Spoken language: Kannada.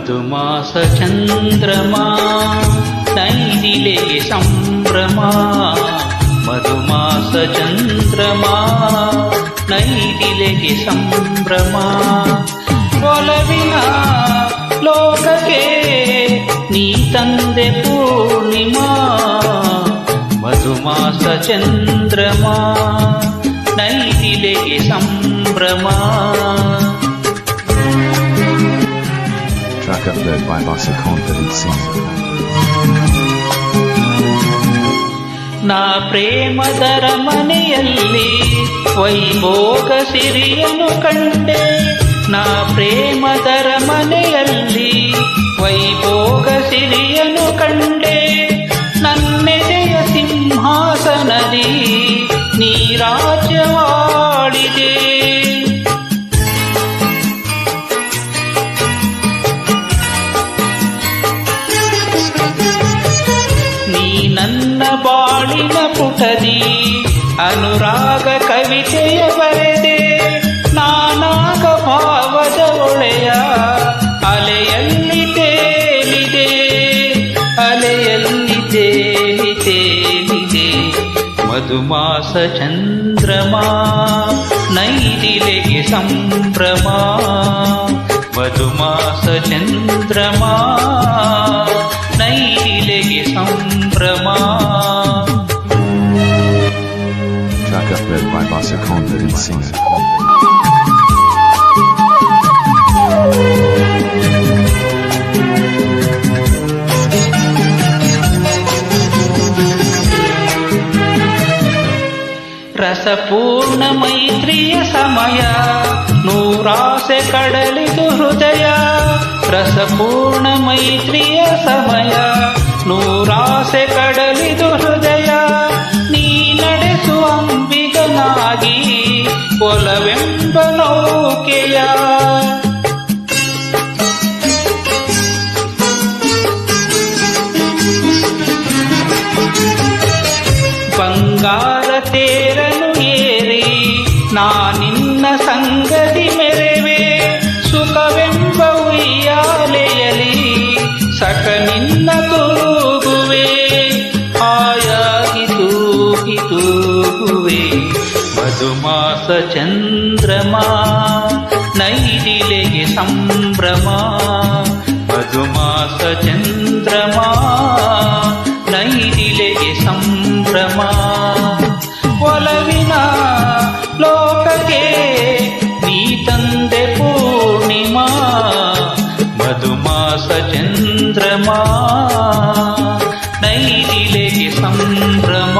ಮಧುಮಾಸ ಚಂದ್ರಮಾ ನೈದಿಲೆಗೆ ಸಂಭ್ರಮ. ಮಧುಮಾಸ ಚಂದ್ರಮಾ ನೈದಿಲೆಗೆ ಸಂಭ್ರಮ. ಒಲವಿನ ಲೋಕಕ್ಕೆ ನೀ ತಂದೆ ಪೂರ್ಣಿಮಾ. ಮಧುಮಾಸ ಚಂದ್ರಮಾ ನೈದಿಲೆಗೆ ಸಂಭ್ರಮ. Track upload by Basa Confident Singer. ನಾ ಪ್ರೇಮದರ ಮನೆಯಲ್ಲಿ ವೈಭೋಗ ಸಿರಿಯನು ಕಂಡೆ. ನಾ ಪ್ರೇಮದರ ಮನೆಯಲ್ಲಿ ವೈಭೋಗ ಸಿರಿಯನು ಕಂಡೆ. ನನ್ನೆದೆಯ ಸಿಂಹಾಸನದಿ ನೀ ರಾಜ್ಯವಾಡಿದೆ. ನೀ ನನ್ನ ಬಾಳಿನ ಪುಟದಿ ಅನುರಾಗ ಕವಿತೆಯ ಬರೆದೆ. ನಾನಾಗ ಭಾವದ ಒಳೆಯ ಅಲೆಯಲ್ಲಿ ತೇಲಿದೆ. ಅಲೆಯಲ್ಲಿ ತೇಲಿ ತೇಲಿದೆ. ಮಧುಮಾಸ ಚಂದ್ರಮಾ ನೈದಿಲೆಗೆ ಸಂಭ್ರಮ. ಮಧುಮಾಸ ಚಂದ್ರಮಾ ನೈದಿಲೆಗೆ ಸಂಭ್ರಮ. Track upload by Basa Confident Singer. ರಸಪೂರ್ಣ ಮೈತ್ರಿಯ ಸಮಯ ನೂರಾಸೆ ಕಡಲಿದು ಹೃದಯ. ರಸಪೂರ್ಣ ಮೈತ್ರಿಯ ಸಮಯ ನೂರಾಸೆ ಕಡಲಿದು ಹೃದಯ. ನೀ ನಡೆಸುವ ಅಂಬಿಗನಾಗಿ ಒಲವೆಂಬ ನೌಕೆಯ. ಬಂಗಾರ ತೇರನು ಏರಿ ನಾನಿನ್ನ ಸಂಗತಿ ಮೆರೆವೆ. ಸುಖವೆಂಬ ಉಯ್ಯಾಲೆಯಲಿ ಸಕ ನಿನ್ನ ತೂಗುವೆ. ಆಯಾಗಿ ತೂಗಿ ತೂಗುವೆ. ಮಧುಮಾಸ ಚಂದ್ರಮಾ ನೈದಿಲೆಗೆ ಸಂಭ್ರಮ. ಮಧುಮಾಸ ಚಂದ್ರಮಾ ನೈದಿಲೆಗೆ ಸಂಭ್ರಮ. ಒಲವಿನ ಲೋಕಕ್ಕೆ ನೀ ತಂದೆ ಪೂರ್ಣಿಮಾ. ಮಧುಮಾಸ ಚಂದ್ರಮಾ ನೈದಿಲೆಗೆ ಸಂಭ್ರಮ.